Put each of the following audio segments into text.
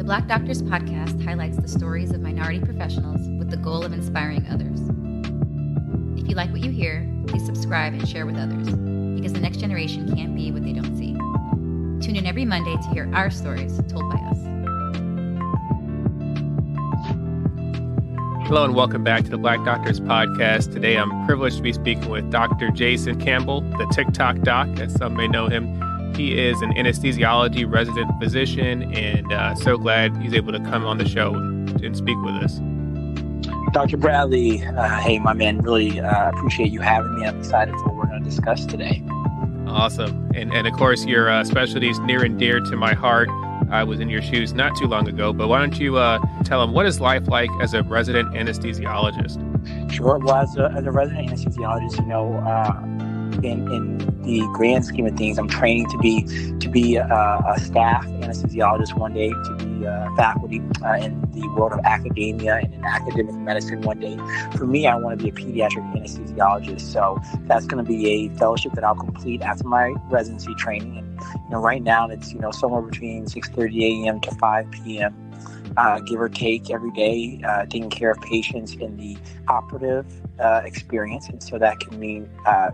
The Black Doctors podcast highlights the stories of minority professionals with the goal of inspiring others. If you like what you hear, please subscribe and share with others, because the next generation can't be what they don't see. Tune in every Monday to hear our stories told by us. Hello and welcome back to the Black Doctors podcast. Today I'm privileged to be speaking with Dr. Jason Campbell, the TikTok doc, as some may know him. He is an anesthesiology resident physician, and so glad he's able to come on the show and speak with us. Dr. Bradley, hey, my man, really appreciate you having me. I'm excited for what we're going to discuss today. Awesome. And of course, your specialty is near and dear to my heart. I was in your shoes not too long ago, but why don't you tell them, what is life like as a resident anesthesiologist? Sure. Well, as a resident anesthesiologist, in the grand scheme of things, I'm training to be a staff anesthesiologist one day, to be faculty in the world of academia and in academic medicine one day. For me, I want to be a pediatric anesthesiologist, so that's going to be a fellowship that I'll complete after my residency training. And right now it's somewhere between 6:30 a.m. to 5 p.m. Give or take every day, taking care of patients in the operative experience. And so that can mean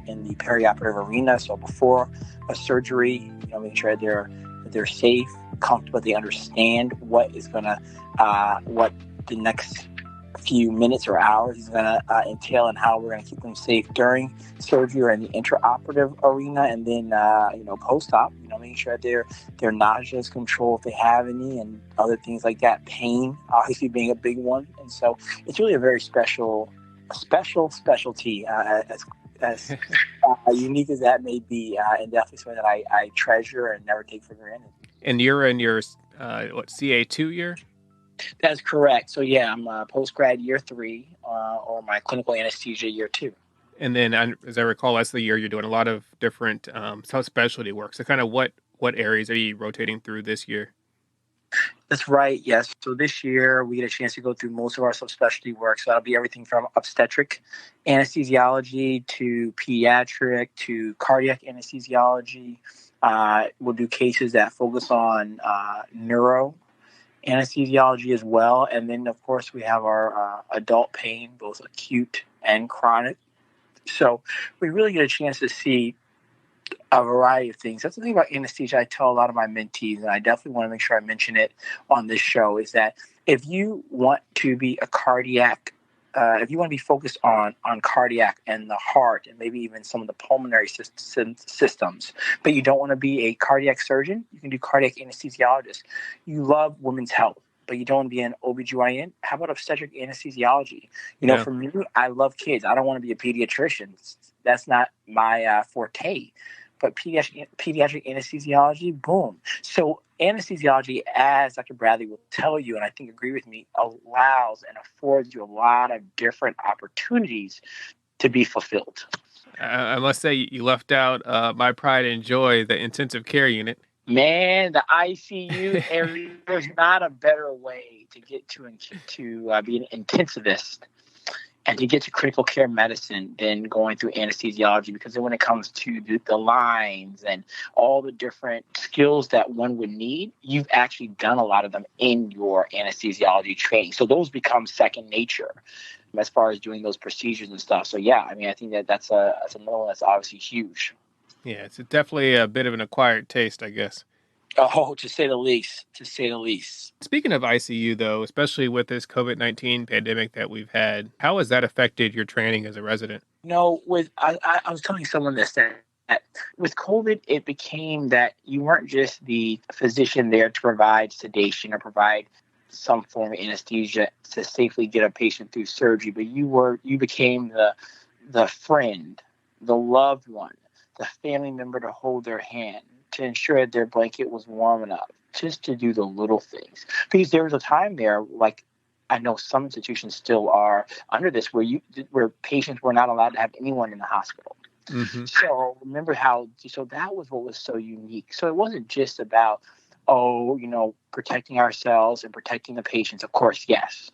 in the perioperative arena. So before a surgery, make sure they're safe, comfortable, they understand what the next few minutes or hours is going to entail, and how we're going to keep them safe during surgery or in the intraoperative arena, and then post-op, making sure their nausea is controlled if they have any, and other things like that. Pain obviously being a big one, and so it's really a very specialty, as unique as that may be, and definitely something that I treasure and never take for granted. And you're in your CA2 year? That's correct. So yeah, I'm post-grad year 3, or my clinical anesthesia year 2. And then, as I recall, that's the year you're doing a lot of different subspecialty work. So kind of what areas are you rotating through this year? That's right, yes. So this year we get a chance to go through most of our subspecialty work. So that'll be everything from obstetric anesthesiology to pediatric to cardiac anesthesiology. We'll do cases that focus on neuro anesthesiology as well. And then, of course, we have our adult pain, both acute and chronic. So we really get a chance to see a variety of things. That's the thing about anesthesia I tell a lot of my mentees, and I definitely want to make sure I mention it on this show, is that if you want to be a cardiac, if you want to be focused on cardiac and the heart and maybe even some of the pulmonary systems, but you don't want to be a cardiac surgeon, you can do cardiac anesthesiologist. You love women's health, but you don't want to be an OBGYN. How about obstetric anesthesiology? For me, I love kids. I don't want to be a pediatrician. That's not my forte. But pediatric anesthesiology, boom. So anesthesiology, as Dr. Bradley will tell you, and I think agree with me, allows and affords you a lot of different opportunities to be fulfilled. I must say, you left out my pride and joy, the intensive care unit. Man, the ICU area, there's not a better way to get to be an intensivist and to get to critical care medicine than going through anesthesiology, because then when it comes to the lines and all the different skills that one would need, you've actually done a lot of them in your anesthesiology training. So those become second nature as far as doing those procedures and stuff. So yeah, I think that's another one that's obviously huge. Yeah, it's definitely a bit of an acquired taste, I guess. Oh, to say the least. Speaking of ICU, though, especially with this COVID-19 pandemic that we've had, how has that affected your training as a resident? I was telling someone this, that with COVID, it became that you weren't just the physician there to provide sedation or provide some form of anesthesia to safely get a patient through surgery, but you became the friend, the loved one, the family member to hold their hand, to ensure that their blanket was warm enough, just to do the little things. Because there was a time there, like I know some institutions still are under this, where patients were not allowed to have anyone in the hospital. Mm-hmm. So remember so that was what was so unique. So it wasn't just about, protecting ourselves and protecting the patients. Of course, yes,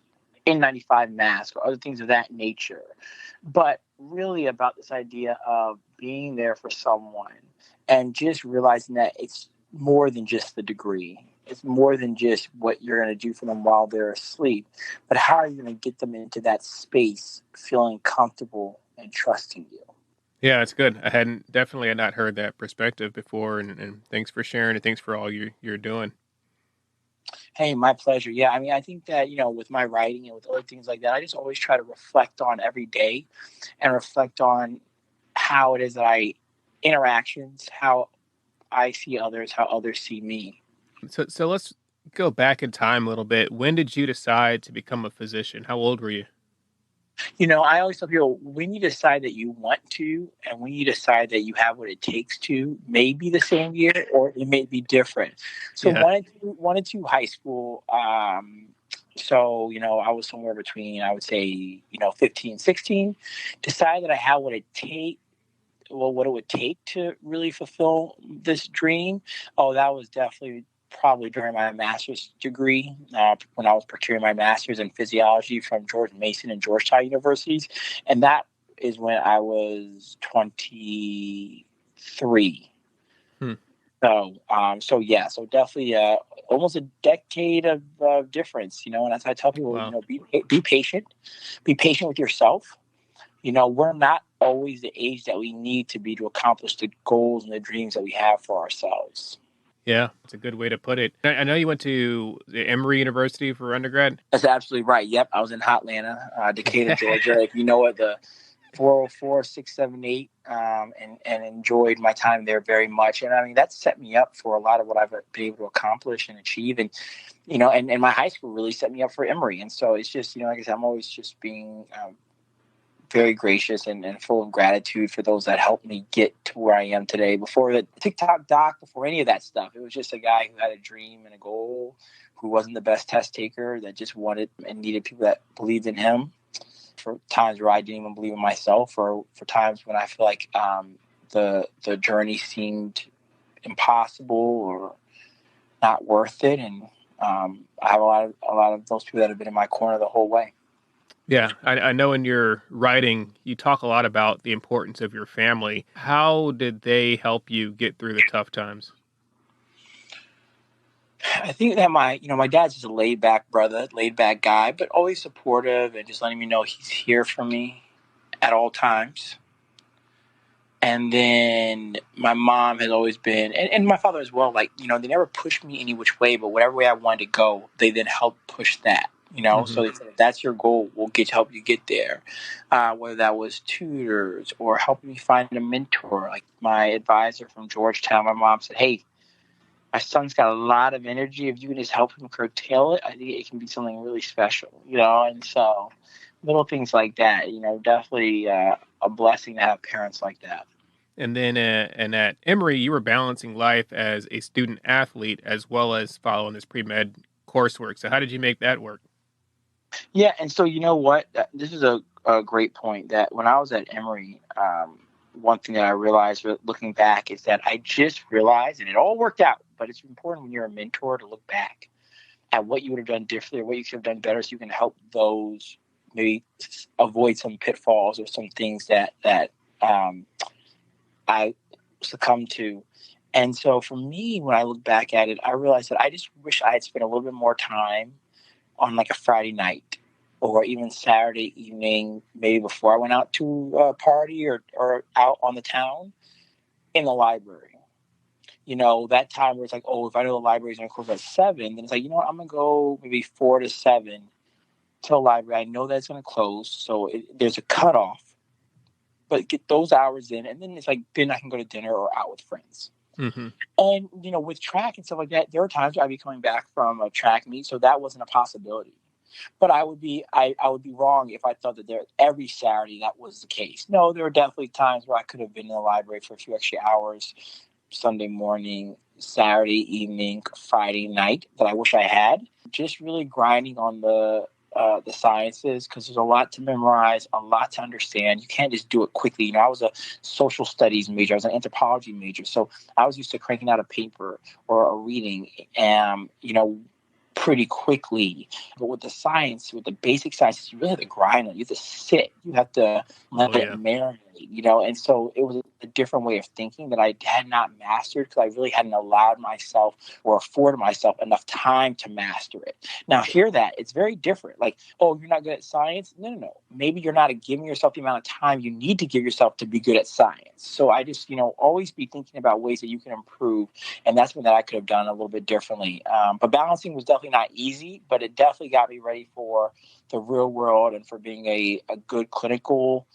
N95 mask or other things of that nature, but really about this idea of being there for someone and just realizing that it's more than just the degree. it's more than just what you're going to do for them while they're asleep, but how are you going to get them into that space feeling comfortable and trusting you? Yeah, it's good. I had not heard that perspective before, and thanks for sharing, and thanks for all you're doing. Hey, my pleasure. Yeah, I mean, I think that, with my writing and with other things like that, I just always try to reflect on every day and reflect on how it is that interactions, how I see others, how others see me. So let's go back in time a little bit. When did you decide to become a physician? How old were you? I always tell people when you decide that you want to and when you decide that you have what it takes to, may be the same year or it may be different. So Yeah. one and two high school. I was somewhere between, I would say, 15, 16, decided that I had what it would take to really fulfill this dream. Oh, that was definitely probably during my master's degree, when I was procuring my master's in physiology from George Mason and Georgetown universities. And that is when I was 23. Hmm. So definitely almost a decade of difference, and as I tell people, Wow. be patient with yourself. We're not always the age that we need to be to accomplish the goals and the dreams that we have for ourselves. Yeah, it's a good way to put it. I know you went to the Emory University for undergrad. That's absolutely right. Yep, I was in Hotlanta, Decatur, Georgia. If you know it, the 404, 678, and enjoyed my time there very much. And I mean, that set me up for a lot of what I've been able to accomplish and achieve. And, and my high school really set me up for Emory. And so it's just, like I said, I'm always just being very gracious and full of gratitude for those that helped me get to where I am today. Before the TikTok doc, before any of that stuff, it was just a guy who had a dream and a goal, who wasn't the best test taker, that just wanted and needed people that believed in him. For times where I didn't even believe in myself, or for times when I feel like the journey seemed impossible or not worth it. And I have a lot of those people that have been in my corner the whole way. Yeah, I know in your writing, you talk a lot about the importance of your family. How did they help you get through the tough times? I think that my dad's just a laid back brother, laid back guy, but always supportive and just letting me know he's here for me at all times. And then my mom has always been, and my father as well, like, they never pushed me any which way, but whatever way I wanted to go, they then helped push that, Mm-hmm. So they said, if that's your goal, we'll help you get there. Whether that was tutors or helping me find a mentor, like my advisor from Georgetown, my mom said, hey, my son's got a lot of energy. If you can just help him curtail it, I think it can be something really special, and so little things like that, definitely a blessing to have parents like that. And then and at Emory, you were balancing life as a student athlete as well as following this pre-med coursework. So how did you make that work? Yeah, and so you know what? This is a great point, that when I was at Emory, one thing that I realized looking back is that I just realized, and it all worked out, but it's important when you're a mentor to look back at what you would have done differently or what you could have done better, so you can help those maybe avoid some pitfalls or some things that I succumbed to. And so for me, when I look back at it, I realized that I just wish I had spent a little bit more time on like a Friday night or even Saturday evening, maybe before I went out to a party or out on the town, in the library. That time where it's like, oh, if I know the library's going to close at 7, then it's like, you know what, I'm going to go maybe 4 to 7 to the library. I know that it's going to close, so there's a cutoff, but get those hours in, and then it's like, then I can go to dinner or out with friends. Mm-hmm. And, with track and stuff like that, there are times where I'd be coming back from a track meet, so that wasn't a possibility. But I would be wrong if I thought that every Saturday that was the case. No, there were definitely times where I could have been in the library for a few extra hours, Sunday morning, Saturday evening, Friday night, that I wish I had. Just really grinding on the sciences, because there's a lot to memorize, a lot to understand. You can't just do it quickly. I was a social studies major. I was an anthropology major. So I was used to cranking out a paper or a reading, pretty quickly. But with the basic sciences, you really have to grind on it. You have to sit. You have to let it marinate. And so it was a different way of thinking that I had not mastered because I really hadn't allowed myself or afforded myself enough time to master it. Now, hear that. It's very different. Like, oh, you're not good at science? No. Maybe you're not giving yourself the amount of time you need to give yourself to be good at science. So I just, always be thinking about ways that you can improve. And that's something that I could have done a little bit differently. But balancing was definitely not easy, but it definitely got me ready for the real world and for being a good clinical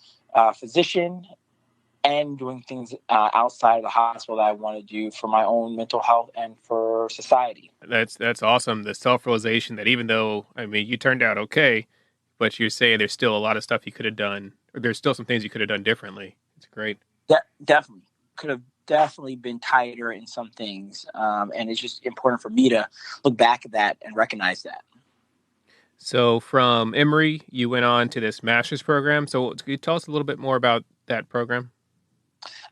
physician and doing things outside of the hospital that I want to do for my own mental health and for society. That's awesome. The self-realization that even though, you turned out okay, but you're saying there's still a lot of stuff you could have done, or there's still some things you could have done differently. It's great. Definitely. Could have definitely been tighter in some things. And it's just important for me to look back at that and recognize that. So from Emory, you went on to this master's program. So can you tell us a little bit more about that program?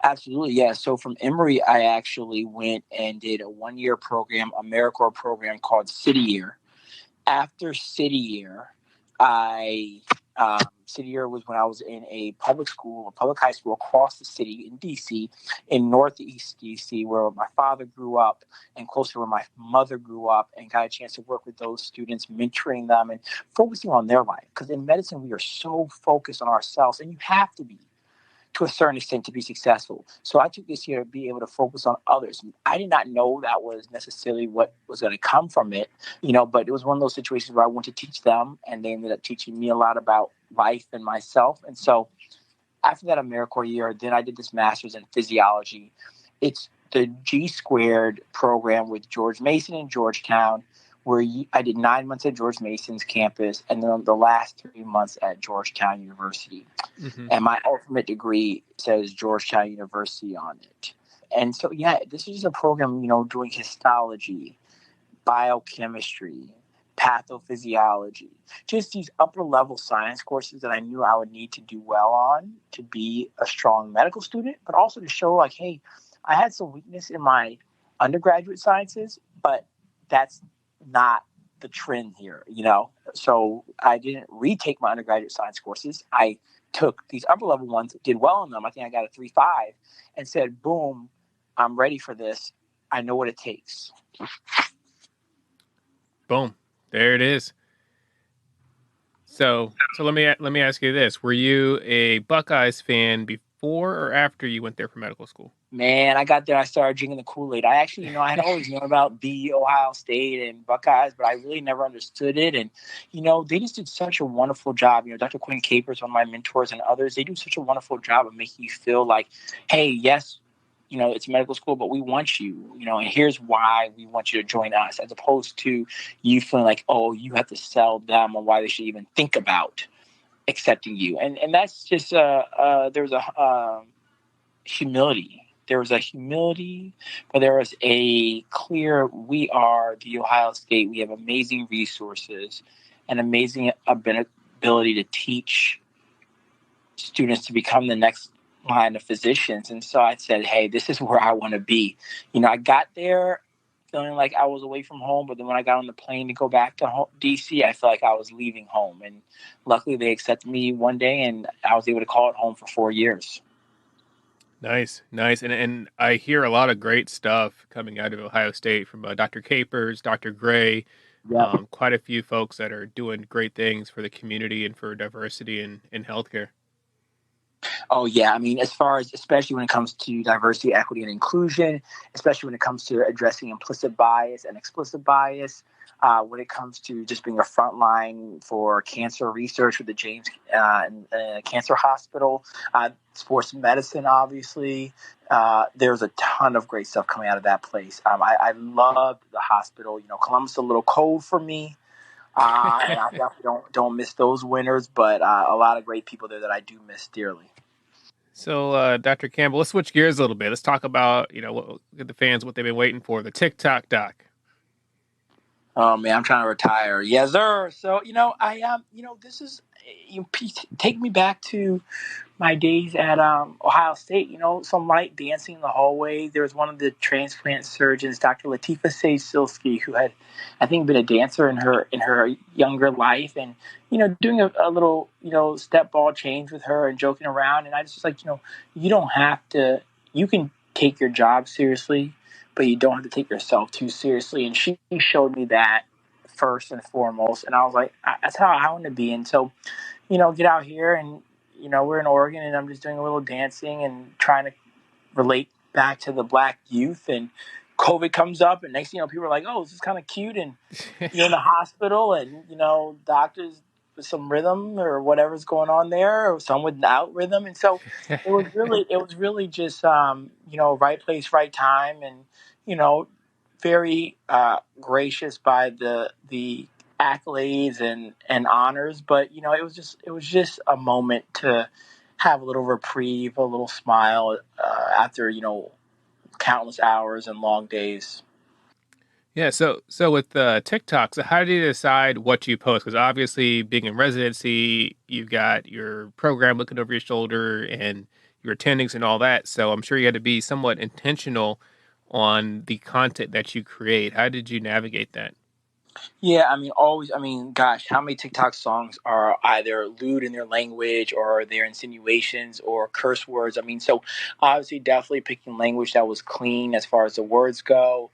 Absolutely, yeah. So from Emory, I actually went and did a one-year program, AmeriCorps program called City Year. After City Year, City Year was when I was in a public school, a public high school across the city in D.C., in Northeast D.C., where my father grew up and close to where my mother grew up, and got a chance to work with those students, mentoring them and focusing on their life. Because in medicine, we are so focused on ourselves, and you have to be to a certain extent to be successful. So I took this year to be able to focus on others. I did not know that was necessarily what was going to come from it, but it was one of those situations where I wanted to teach them, and they ended up teaching me a lot about life and myself. And so after that AmeriCorps year, then I did this master's in physiology. It's the G Squared program with George Mason in Georgetown, where I did 9 months at George Mason's campus and then the last 3 months at Georgetown University. Mm-hmm. And my ultimate degree says Georgetown University on it. And so, this is a program, doing histology, biochemistry, pathophysiology, just these upper level science courses that I knew I would need to do well on to be a strong medical student, but also to show like, hey, I had some weakness in my undergraduate sciences, but that's not the trend here, So I didn't retake my undergraduate science courses. I took these upper level ones, did well in them. I think I got a 3.5 and said, boom, I'm ready for this. I know what it takes. Boom. There it is. So let me ask you this. Were you a Buckeyes fan before or after you went there for medical school? Man, I got there, I started drinking the Kool-Aid. I actually, I had always known about the Ohio State and Buckeyes, but I really never understood it. And, they just did such a wonderful job. Dr. Quinn Capers, one of my mentors, and others, they do such a wonderful job of making you feel like, hey, yes, it's medical school, but we want you, and here's why we want you to join us, as opposed to you feeling like, oh, you have to sell them on why they should even think about accepting you. And that's just, there's a humility. There was a humility, but there was a clear, we are the Ohio State. We have amazing resources and amazing ability to teach students to become the next line of physicians. And so I said, hey, this is where I want to be. I got there feeling like I was away from home, but then when I got on the plane to go back to DC, I felt like I was leaving home. And luckily they accepted me one day, and I was able to call it home for 4 years. Nice. And I hear a lot of great stuff coming out of Ohio State from Dr. Capers, Dr. Gray, quite a few folks that are doing great things for the community and for diversity in healthcare. Oh, yeah. As far as, especially when it comes to diversity, equity, and inclusion, especially when it comes to addressing implicit bias and explicit bias, when it comes to just being a frontline for cancer research with the James Cancer Hospital, sports medicine, obviously. There's a ton of great stuff coming out of that place. I loved the hospital. Columbus is a little cold for me. And I definitely don't miss those winners, but a lot of great people there that I do miss dearly. So, Dr. Campbell, let's switch gears a little bit. Let's talk about, the fans, what they've been waiting for, the TikTok doc. Oh, man, I'm trying to retire. Yes, sir. So, I am, this is, take me back to my days at Ohio State, some light dancing in the hallway. There was one of the transplant surgeons, Dr. Latifa Sage-Silsky, who had, I think, been a dancer in her younger life, and doing a little step ball change with her and joking around. And I just was like, you don't have to. You can take your job seriously, but you don't have to take yourself too seriously. And she showed me that first and foremost, and I was like, that's how I want to be. And so, get out here and we're in Oregon, and I'm just doing a little dancing and trying to relate back to the Black youth. And COVID comes up, and next thing you know, people are like, "Oh, this is kind of cute," and you're in the hospital, and doctors with some rhythm or whatever's going on there, or some without rhythm. And so it was really just right place, right time, and very gracious by the accolades and honors. But it was just a moment to have a little reprieve, a little smile after countless hours and long days. Yeah, so with TikTok, so how do you decide what you post? Because obviously, being in residency, you've got your program looking over your shoulder and your attendings and all that. So I'm sure you had to be somewhat intentional on the content that you create. How did you navigate that? Yeah, I mean, always. I mean, gosh, how many TikTok songs are either lewd in their language, or their insinuations, or curse words? I mean, so obviously, definitely picking language that was clean as far as the words go,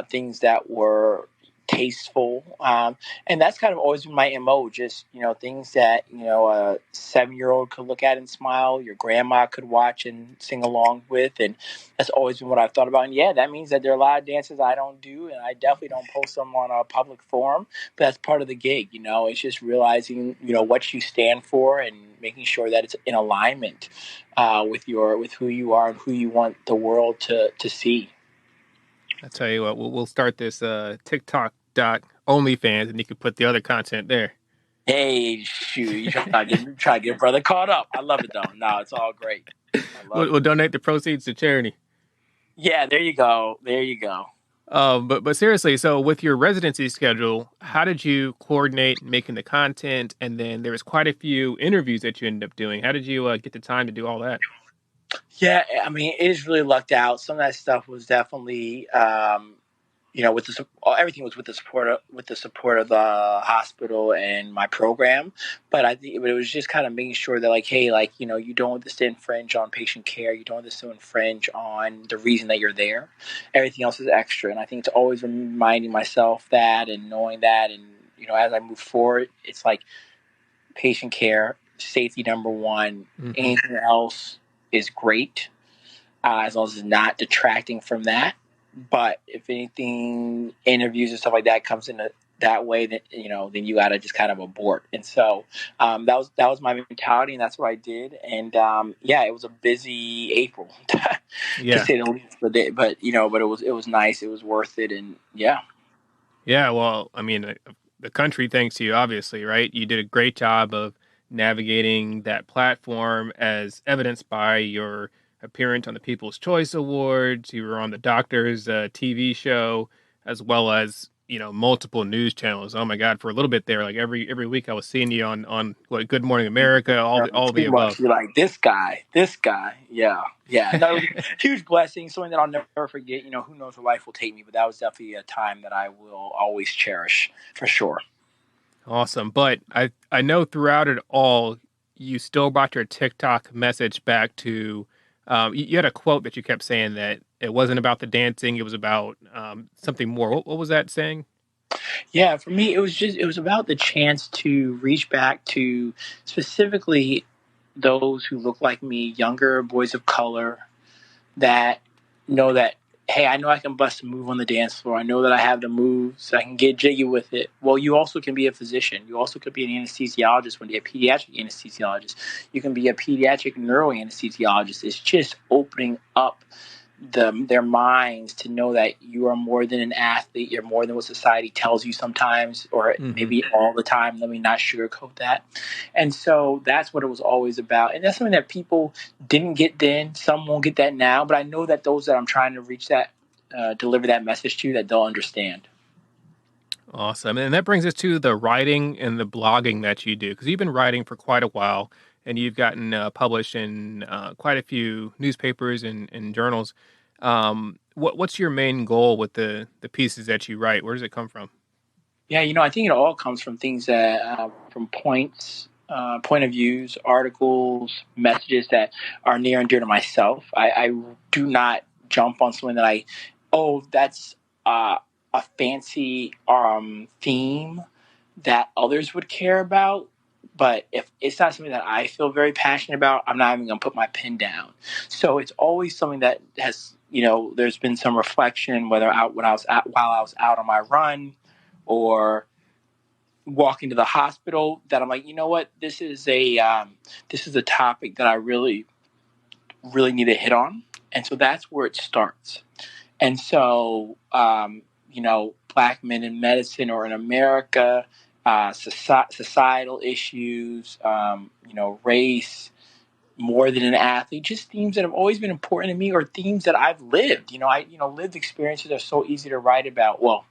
things that were tasteful, and that's kind of always been my MO. Just things that a 7-year-old could look at and smile, your grandma could watch and sing along with, and that's always been what I've thought about. And yeah, that means that there are a lot of dances I don't do, and I definitely don't post them on a public forum. But that's part of the gig. It's just realizing what you stand for and making sure that it's in alignment with who you are and who you want the world to see. I'll tell you what, we'll start this TikTok dot OnlyFans, and you can put the other content there. Hey, shoot, you try to get brother caught up. I love it though. No, it's all great. I love We'll it. donate the proceeds to charity. Yeah, there you go. There you go. But seriously, so with your residency schedule, how did you coordinate making the content? And then there was quite a few interviews that you ended up doing. How did you get the time to do all that? Yeah, I mean, it is really lucked out. Some of that stuff was definitely, with everything was with the support of the hospital and my program. But I think it was just kind of making sure that, like, hey, like, you don't want this to infringe on patient care. You don't want this to infringe on the reason that you're there. Everything else is extra, and I think it's always reminding myself that and knowing that, and as I move forward, it's like patient care, safety number one. Mm-hmm. Anything else is great, as long as it's not detracting from that. But if anything, interviews and stuff like that comes in that way, then then you got to just kind of abort. And so that was my mentality, and that's what I did. And yeah, it was a busy April, to Yeah. say the least. But it was nice. It was worth it, and yeah. Yeah. Well, I mean, the country thanks you, obviously, right? You did a great job of navigating that platform, as evidenced by your appearance on the People's Choice Awards. You were on the Doctor's TV show, as well as multiple news channels. Oh my God, for a little bit there, like every week, I was seeing you on what, Good Morning America, all the Too much. above. You're like, this guy. Yeah, yeah. No, it was a huge blessing, something that I'll never forget. Who knows where life will take me, but that was definitely a time that I will always cherish, for sure. Awesome. But I know throughout it all, you still brought your TikTok message back to, you had a quote that you kept saying that it wasn't about the dancing, it was about something more. What was that saying? Yeah, for me, it was about the chance to reach back to specifically those who look like me, younger boys of color, that know that, hey, I know I can bust a move on the dance floor. I know that I have the moves. I can get jiggy with it. Well, you also can be a physician. You also could be an anesthesiologist, when you're a pediatric anesthesiologist. You can be a pediatric neuroanesthesiologist. It's just opening up their minds to know that you are more than an athlete. You're more than what society tells you sometimes, or maybe all the time. Let me not sugarcoat that. And so that's what it was always about. And that's something that people didn't get then. Some won't get that now. But I know that those that I'm trying to reach, that deliver that message to, that they'll understand. Awesome. And that brings us to the writing and the blogging that you do, because you've been writing for quite a while. and you've gotten published in quite a few newspapers and journals. What's your main goal with the pieces that you write? Where does it come from? Yeah, I think it all comes from things that, from point of views, articles, messages that are near and dear to myself. I do not jump on something that that's a fancy theme that others would care about. But if it's not something that I feel very passionate about, I'm not even going to put my pen down. So it's always something that has, there's been some reflection, whether while I was out on my run, or walking to the hospital, that I'm like, you know what, this is a topic that I really, really need to hit on, and so that's where it starts. And so, Black men in medicine or in America, societal issues, race, more than an athlete, just themes that have always been important to me, or themes that I've lived. Lived experiences are so easy to write about. Well,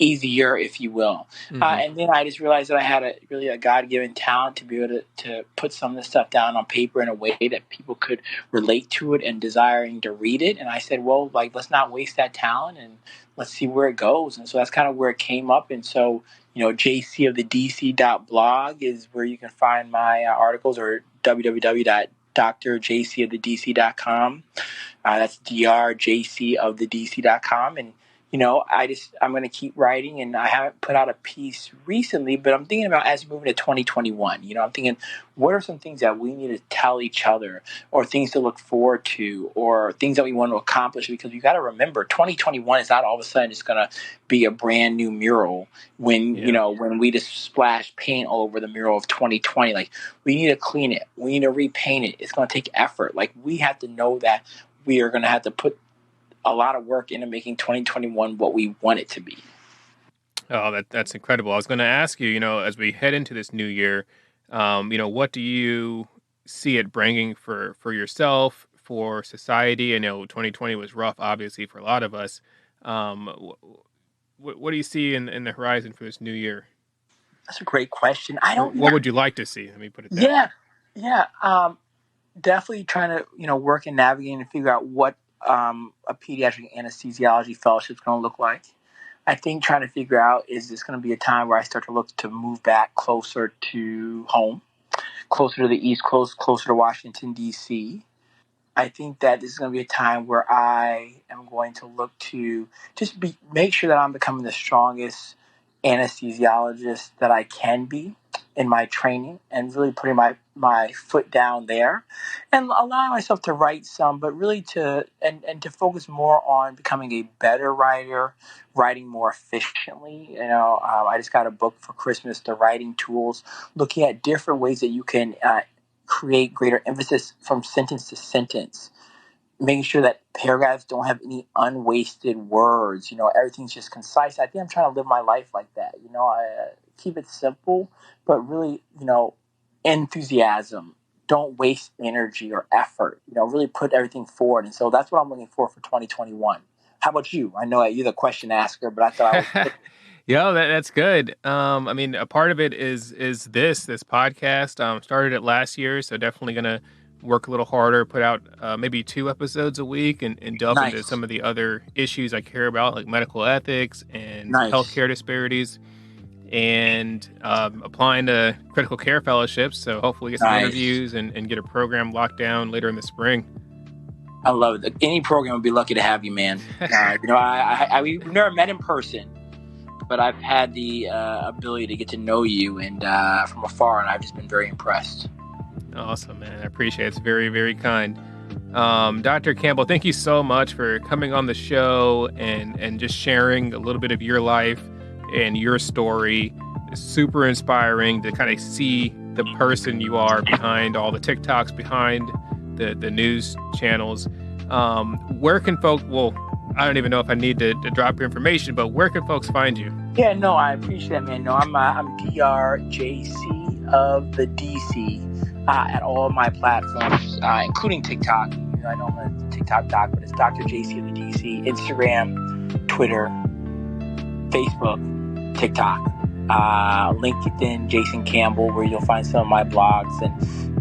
easier, if you will. Mm-hmm. And then I just realized that I had a God-given talent to be able to put some of this stuff down on paper in a way that people could relate to it and desiring to read it. And I said, well, let's not waste that talent, and let's see where it goes. And so that's kind of where it came up. And so, jcofthedc.blog is where you can find my articles, or www.drjcofthedc.com. That's drjcofthedc.com. And, I'm going to keep writing, and I haven't put out a piece recently, but I'm thinking about, as we move into 2021, I'm thinking, what are some things that we need to tell each other, or things to look forward to, or things that we want to accomplish? Because you got to remember, 2021 is not all of a sudden just going to be a brand new mural when, when we just splash paint all over the mural of 2020. We need to clean it. We need to repaint it. It's going to take effort. We have to know that we are going to have to put a lot of work into making 2021 what we want it to be. Oh, that's incredible. I was going to ask you, as we head into this new year, what do you see it bringing for yourself, for society? I know 2020 was rough, obviously, for a lot of us. What do you see in the horizon for this new year? That's a great question. What would you like to see? Let me put it that way. Yeah. Definitely trying to, work and navigate and figure out what a pediatric anesthesiology fellowship is going to look like. I think trying to figure out, is this going to be a time where I start to look to move back closer to home, closer to the East Coast, closer to Washington, D.C. I think that this is going to be a time where I am going to look to just make sure that I'm becoming the strongest anesthesiologist that I can be in my training, and really putting my foot down there, and allowing myself to write some, but really to focus more on becoming a better writer, writing more efficiently. I just got a book for Christmas, The Writing Tools, looking at different ways that you can create greater emphasis from sentence to sentence, making sure that paragraphs don't have any unwasted words. Everything's just concise. I think I'm trying to live my life like that. I keep it simple, but really, enthusiasm. Don't waste energy or effort. Really put everything forward. And so that's what I'm looking for 2021. How about you? I know you're the question asker, but I thought I was... Yeah, that's good. A part of it is this podcast. Started it last year, so definitely going to work a little harder, put out maybe 2 episodes a week, and delve into some of the other issues I care about, like medical ethics and healthcare disparities, and applying to critical care fellowships. So hopefully get some interviews and get a program locked down later in the spring. I love it. Any program would be lucky to have you, man. We've never met in person, but I've had the ability to get to know you and from afar, and I've just been very impressed. Awesome, man. I appreciate it. It's very, very kind. Dr. Campbell, thank you so much for coming on the show and just sharing a little bit of your life and your story. It's super inspiring to kind of see the person you are behind all the TikToks, behind the news channels. Where can folks, I don't even know if I need to drop your information, but where can folks find you? Yeah, no, I appreciate that, man. No, I'm DRJC of the DC at all of my platforms, including TikTok. I know I'm a TikTok doc, but it's Dr. JC of the DC. Instagram, Twitter, Facebook, TikTok. LinkedIn, Jason Campbell, where you'll find some of my blogs, and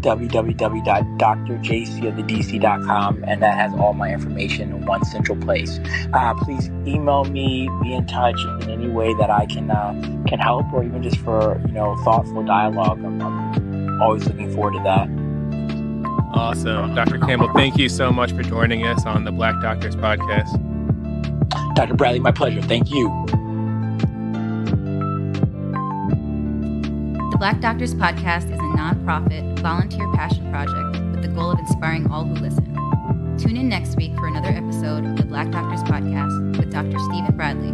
www.drjcofthedc.com, and that has all my information in one central place. Please email me, be in touch in any way that I can help, or even just for thoughtful dialogue. I'm always looking forward to that. Awesome. Dr. Campbell, thank you so much for joining us on the Black Doctors Podcast. Dr. Bradley, my pleasure. Thank you. The Black Doctors Podcast is a nonprofit, volunteer passion project with the goal of inspiring all who listen. Tune in next week for another episode of the Black Doctors Podcast with Dr. Stephen Bradley,